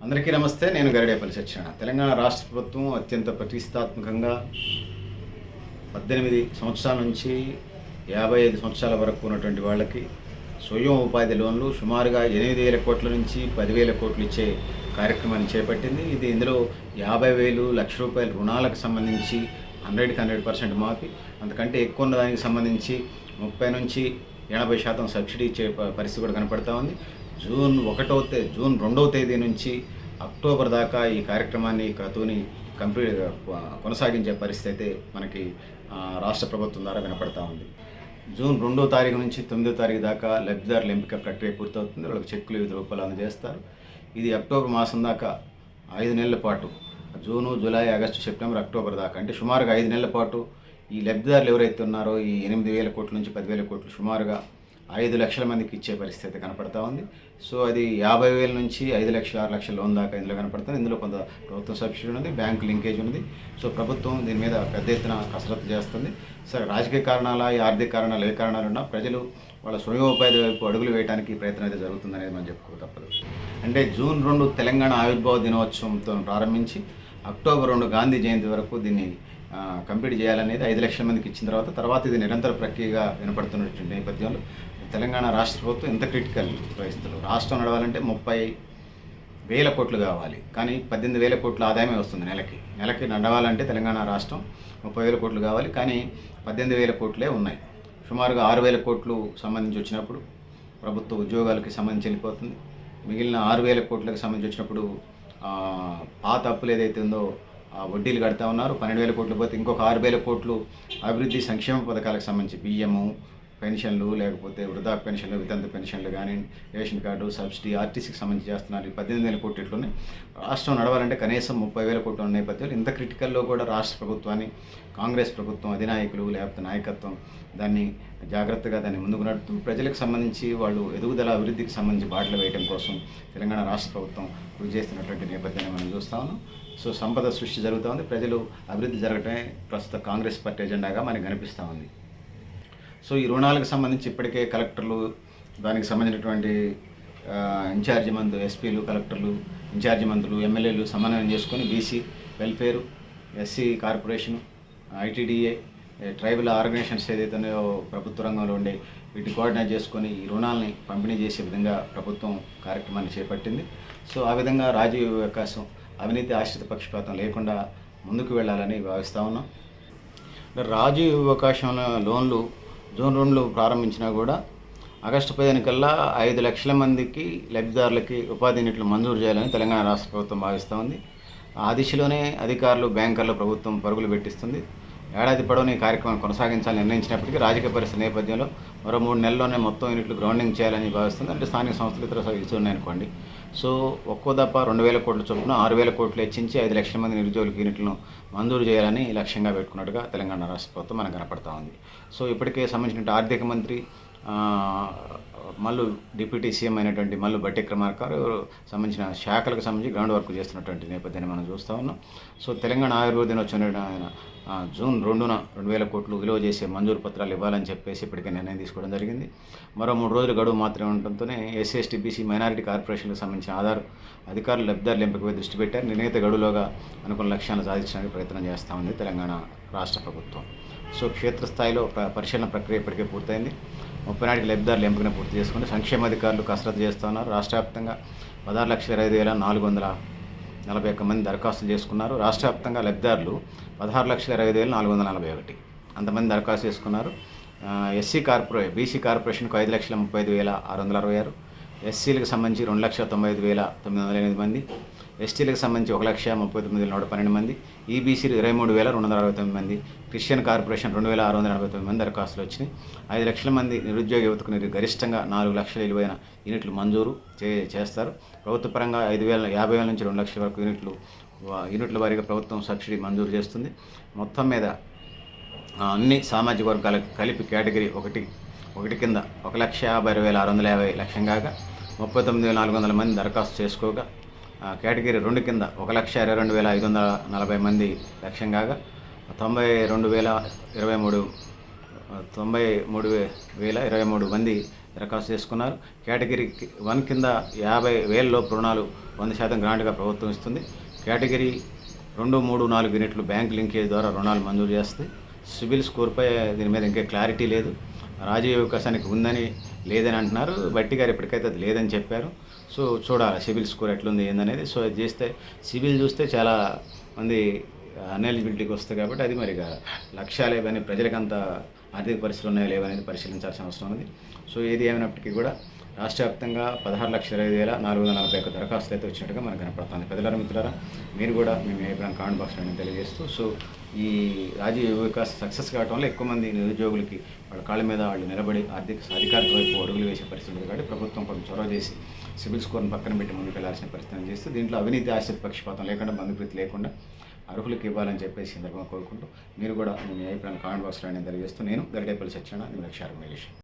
అందరికీ నమస్తే. నేను గరిడేపల్లి సత్యనారాయణ. తెలంగాణ రాష్ట్ర ప్రభుత్వం అత్యంత ప్రతిష్టాత్మకంగా 18 సంవత్సరాల నుంచి 55 సంవత్సరాల వరకు ఉన్నటువంటి వాళ్ళకి స్వయం ఉపాధి లోన్లు సుమారుగా 8,000 కోట్ల నుంచి 10,000 కోట్లు ఇచ్చే కార్యక్రమాన్ని చేపట్టింది. ఇందులో 50,000 లక్ష రూపాయల రుణాలకు సంబంధించి 100% మాఫీ, అంతకంటే ఎక్కువ ఉన్న దానికి సంబంధించి 30 నుంచి 80% సబ్సిడీ ఇచ్చే పరిస్థితి కూడా కనపడతా ఉంది. జూన్ 2వ తేదీ నుంచి అక్టోబర్ దాకా ఈ కార్యక్రమాన్ని క్రతువుని కొనసాగించే పరిస్థితి అయితే మనకి రాష్ట్ర ప్రభుత్వం ద్వారా వినపడతా ఉంది. జూన్ 2వ తారీఖు నుంచి 9వ తారీఖు దాకా లబ్ధిదారుల ఎంపిక ప్రక్రియ పూర్తవుతుంది. వాళ్ళకి చెక్కులు వివిధ రూపాయలు అందజేస్తారు. ఇది అక్టోబర్ మాసం దాకా 5 నెలల పాటు, June, July, August, September, October దాకా, అంటే సుమారుగా 5 నెలల పాటు ఈ లబ్ధిదారులు ఎవరైతే ఉన్నారో ఈ 8,000 కోట్ల నుంచి 10,000 కోట్లు సుమారుగా 5 లక్షల మందికి ఇచ్చే పరిస్థితి కనపడతా ఉంది. సో అది 50,000 నుంచి 5 లక్షలు 6 లక్షల లోన్ దాకా ఇందులో కనపడుతుంది. ఇందులో కొంత ప్రభుత్వం సబ్సిడీ ఉన్నది, బ్యాంకు లింకేజ్ ఉన్నది. సో ప్రభుత్వం దీని మీద పెద్ద ఎత్తున కసరత్తు చేస్తుంది. సరే, రాజకీయ కారణాల, ఆర్థిక కారణాలు, ఏ కారణాలు ఉన్నా ప్రజలు వాళ్ళ స్వయోపాధి వైపు అడుగులు వేయడానికి ప్రయత్నం అయితే జరుగుతుందనేది మనం చెప్పుకో తప్పదు. అంటే జూన్ 2 తెలంగాణ ఆవిర్భావ దినోత్సవంతో ప్రారంభించి అక్టోబర్ 2 గాంధీ జయంతి వరకు దీన్ని కంప్లీట్ చేయాలనేది 5 లక్షల మందికి ఇచ్చిన తర్వాత ఇది నిరంతర ప్రక్రియగా వినపడుతున్నటువంటి నేపథ్యంలో తెలంగాణ రాష్ట్ర ప్రభుత్వం ఎంత క్రిటికల్ పరిస్థితులు. రాష్ట్రం నడవాలంటే 30,000 కోట్లు కావాలి, కానీ 18,000 కోట్ల ఆదాయమే వస్తుంది నెలకి నడవాలంటే తెలంగాణ రాష్ట్రం 30,000 కోట్లు కావాలి, కానీ 18,000 కోట్లే ఉన్నాయి. సుమారుగా 6,000 కోట్లు సంబంధించి వచ్చినప్పుడు ప్రభుత్వ ఉద్యోగాలకి సంబంధించి వెళ్ళిపోతుంది. మిగిలిన 6,000 కోట్లకు సంబంధించి వచ్చినప్పుడు పాత అప్పులు ఏదైతే ఉందో వడ్డీలు కడతా ఉన్నారు. 12,000 కోట్లు పోతే ఇంకొక 6,000 కోట్లు అభివృద్ధి సంక్షేమ పథకాలకు సంబంధించి బియ్యము, పెన్షన్లు, లేకపోతే వృద్ధా పెన్షన్లు, వితంతు పెన్షన్లు కానీ, రేషన్ కార్డు, సబ్సిడీ, ఆర్టీసీకి సంబంధించి చేస్తున్నారు. 18,000 కోట్లు ఇట్లోనే రాష్ట్రం నడవాలంటే కనీసం 30,000 కోట్లు ఉన్న నేపథ్యంలో ఇంత క్రిటికల్లో కూడా రాష్ట్ర ప్రభుత్వాన్ని కాంగ్రెస్ ప్రభుత్వం అధినాయకులు లేకపోతే నాయకత్వం దాన్ని జాగ్రత్తగా దాన్ని ముందుకు నడుపుతూ ప్రజలకు సంబంధించి వాళ్ళు ఎదుగుదల అభివృద్ధికి సంబంధించి బాటలు వేయడం కోసం తెలంగాణ రాష్ట్ర ప్రభుత్వం కృషి చేస్తున్నటువంటి నేపథ్యాన్ని మనం చూస్తా ఉన్నాం. సో సంపద సృష్టి జరుగుతూ ఉంది, ప్రజలు అభివృద్ధి జరగటమే ప్రస్తుత కాంగ్రెస్ పార్టీ ఎజెండాగా మనకు కనిపిస్తూ ఉంది. సో ఈ రుణాలకు సంబంధించి ఇప్పటికే కలెక్టర్లు, దానికి సంబంధించినటువంటి ఇన్ఛార్జి మంత్రులు, ఎస్పీలు, కలెక్టర్లు, ఇన్ఛార్జి మంత్రులు, ఎమ్మెల్యేలు సమన్వయం చేసుకొని BC welfare, SC corporation, ITDA, tribal organisations ఏదైతే ఉన్నాయో ప్రభుత్వ రంగంలో ఉండే వీటిని కోఆర్డినేట్ చేసుకొని ఈ రుణాలని పంపిణీ చేసే విధంగా ప్రభుత్వం కార్యక్రమాన్ని చేపట్టింది. సో ఆ విధంగా రాజీవ్ అవకాశం, అవినీతి ఆశ్రిత పక్షపాతం లేకుండా ముందుకు వెళ్ళాలని భావిస్తూ ఉన్నాం. రాజీవ్ అవకాశం లోన్లు జూన్ 2 ప్రారంభించినా కూడా ఆగస్టు 15 కల్లా 5 లక్షల మందికి లబ్ధిదారులకి ఉపాధి యూనిట్లు మంజూరు చేయాలని తెలంగాణ రాష్ట్ర ప్రభుత్వం భావిస్తూ ఉంది. ఆ దిశలోనే అధికారులు, బ్యాంకర్లు ప్రభుత్వం పరుగులు పెట్టిస్తుంది. ఏడాది పొడవునా ఈ కార్యక్రమం కొనసాగించాలని నిర్ణయించినప్పటికీ రాజకీయ పరిస్థితి నేపథ్యంలో మరో 3 నెలల్లోనే మొత్తం యూనిట్లు గ్రౌండింగ్ చేయాలని భావిస్తుంది. అంటే స్థానిక సంస్థలు ఇతర ఇచ్చి ఉన్నాయనుకోండి. సో ఒక్కో దప్ప 2,000 కోట్ల చొప్పున 6,000 కోట్లు హెచ్చించి 5 లక్షల మంది నిరుద్యోగులకు యూనిట్లను మంజూరు చేయాలని లక్ష్యంగా పెట్టుకున్నట్టుగా తెలంగాణ రాష్ట్ర ప్రభుత్వం మనకు కనపడతా ఉంది. సో ఇప్పటికే సంబంధించిన ఆర్థిక మంత్రి మల్లు, డిప్యూటీ సీఎం అయినటువంటి మల్లు భట్టి విక్రమార్క సంబంధించిన శాఖలకు సంబంధించి గ్రౌండ్ వర్క్ చేస్తున్నటువంటి నేపథ్యాన్ని మనం చూస్తూ ఉన్నాం. సో తెలంగాణ ఆయుర్వేద దినోత్సవం ఆయన జూన్ 2న 2,000 కోట్లు విలువ చేసే మంజూరు పత్రాలు ఇవ్వాలని చెప్పేసి ఇప్పటికే నిర్ణయం తీసుకోవడం జరిగింది. మరో 3 రోజుల గడువు మాత్రమే ఉండటంతోనే ఎస్సీ, ఎస్టీ, బీసీ, మైనారిటీ కార్పొరేషన్లకు సంబంధించిన ఆధార్ అధికారులు లబ్ధిదారుల ఎంపికపై దృష్టి పెట్టారు. నిర్ణీత గడువులోగా అనుకున్న లక్ష్యాలను సాధించడానికి ప్రయత్నం చేస్తూ ఉంది తెలంగాణ రాష్ట్ర ప్రభుత్వం. సో క్షేత్రస్థాయిలో పరిశీలన ప్రక్రియ ఇప్పటికే పూర్తయింది. 30 నాటికి లబ్ధిదారుల ఎంపికను పూర్తి చేసుకుని సంక్షేమాధికారులు కసరత్తు చేస్తూ ఉన్నారు. రాష్ట్ర వ్యాప్తంగా 16,25,441 మంది దరఖాస్తులు చేసుకున్నారు. రాష్ట్ర వ్యాప్తంగా లబ్ధిదారులు 16,25,441 అంతమంది దరఖాస్తు చేసుకున్నారు. బీసీ కార్పొరేషన్కు 5,35,666, ఎస్సీలకు సంబంధించి 2,95,908 మంది, ఎస్టీలకు సంబంధించి 1,39,112 మంది, ఈబీసీలు 23,269 మంది, క్రిస్టియన్ కార్పొరేషన్ 2,649 మంది దరఖాస్తులు వచ్చినాయి. 5 లక్షల మంది నిరుద్యోగ యువతకు గరిష్టంగా 4 లక్షల విలువైన యూనిట్లు మంజూరు చేస్తారు. ప్రభుత్వ పరంగా 50,000 నుంచి 2 లక్షల వరకు యూనిట్ల వారీగా ప్రభుత్వం సబ్సిడీ మంజూరు చేస్తుంది. మొత్తం మీద అన్ని సామాజిక వర్గాలకు కలిపి కేటగిరీ 1 కింద 1,50,650 లక్ష్యం కాగా 39,400 మంది దరఖాస్తు చేసుకోగా, కేటగిరీ 2 కింద 1,22,540 మంది లక్ష్యం కాగా 93,023 మంది దరఖాస్తు చేసుకున్నారు. కేటగిరీ 1 కింద 50,000 లోపు రుణాలు 100% గ్రాంట్గా ప్రభుత్వం ఇస్తుంది. కేటగిరీ 2, 3, 4 యూనిట్లు బ్యాంక్ లింకేజ్ ద్వారా రుణాలు మంజూరు చేస్తుంది. సిబిల్ స్కోర్పై దీని మీద ఇంకా క్లారిటీ లేదు. రాజీవ్ అవకాశానికి ఉందని లేదని అంటున్నారు. బట్టి గారు ఇప్పటికైతే అది లేదని చెప్పారు. సో చూడాలి సిబిల్ స్కోర్ ఎట్లుంది ఏందనేది. సో అది చేస్తే సిబిల్ చూస్తే చాలా మంది అన్ఎలిజిబిలిటీకి వస్తుంది కాబట్టి అది మరి లక్ష్యాలు ఏవని ప్రజలకు అంత ఆర్థిక పరిస్థితులు ఉన్నాయో లేవనేది పరిశీలించాల్సిన అవసరం ఉంది. సో ఏది ఏమైనప్పటికీ కూడా రాష్ట్ర వ్యాప్తంగా 16,25,441 దరఖాస్తులు అయితే వచ్చినట్టుగా మనకు కనపడుతుంది. ప్రజలారా, మిత్రులారా, మీరు కూడా మీ అభిప్రాయం కామెంట్ బాక్స్లో తెలియజేస్తూ, సో ఈ రాజీవ్ యువ వికాస్ సక్సెస్ కావడం వల్ల ఎక్కువ మంది నిరుద్యోగులకి వాళ్ళ కాళ్ళ మీద వాళ్ళు నిలబడి అధికారిక వైపు అడుగులు వేసే పరిస్థితి ఉంది కాబట్టి ప్రభుత్వం కొంచెం చొరవ చేసి సిబిల్ స్కోర్ని పక్కన పెట్టి ముందుకు వెళ్లాల్సిన పరిస్థితిని చేస్తూ దీంట్లో అవినీతి ఆశ్రిత పక్షపాతం లేకుండా బంధుప్రీతి లేకుండా అర్హులకు ఇవ్వాలని చెప్పేసి సందర్భంగా కోరుకుంటూ మీరు కూడా మీ అభిప్రాయం కామెంట్ బాక్స్లో తెలియజేస్తూ నేను గరిడేపల్లి సత్యనారాయణ, మీ లక్ష్య ఆర్గనైజేషన్.